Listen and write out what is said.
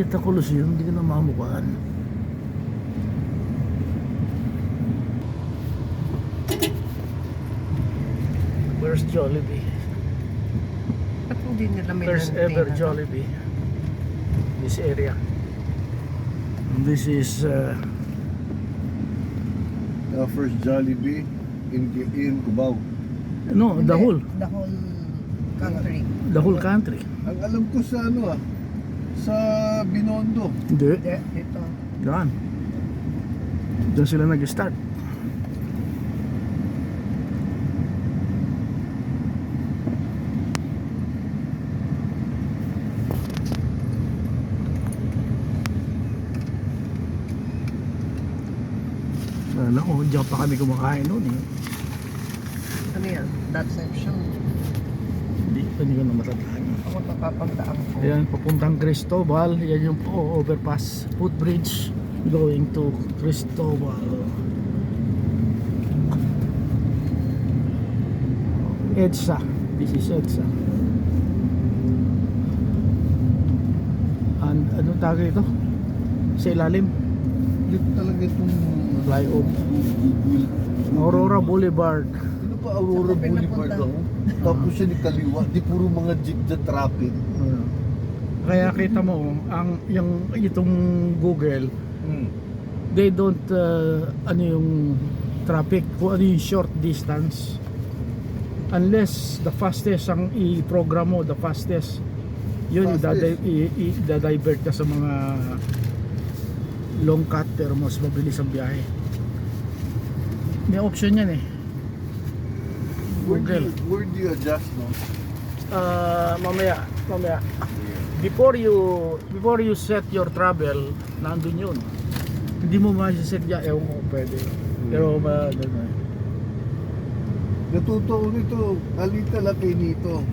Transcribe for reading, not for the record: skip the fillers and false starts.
Kahit ang Colosseum, hindi ka na mamukhaan. Where's Jollibee? Ba't hindi nila may First ever Jollibee. This area. This is First Jollibee in Cubao. no, the whole country. the whole country. Ang alam ko sa sa Binondo. Hindi. Dito. Diyan. Diyan sila nag-start. Ano ko, diyan pa kami kumakain noon eh. Ano yan? That section. Hindi ko na matataan. Ako napapagdaan ko. Ayan, papuntang Cristobal. Yan yung overpass, footbridge going to Cristobal. EDSA. This is EDSA. And ano tawag ito? Sa ilalim? Dito talaga itong Flyover. Aurora Boulevard. ano pa Aurora Sa tabi na Boulevard punta. ako. Tapos siya ni kaliwa, di puro mga jeep na traffic. Kaya kita mo ang itong Google, they don't ano yung traffic, kung ano yung short distance, unless the fastest ang i-program mo, the fastest yun, Fastest. i-divert ka sa mga long cut pero mas mabilis ang biyahe. May option yan eh. Google. Where do you adjust, no? Mamaya before you set your travel, nandun yun. Hindi mo ma-set ya, ewan ko kung pwede, pero Natuto ko nito, halita lang kay Nito.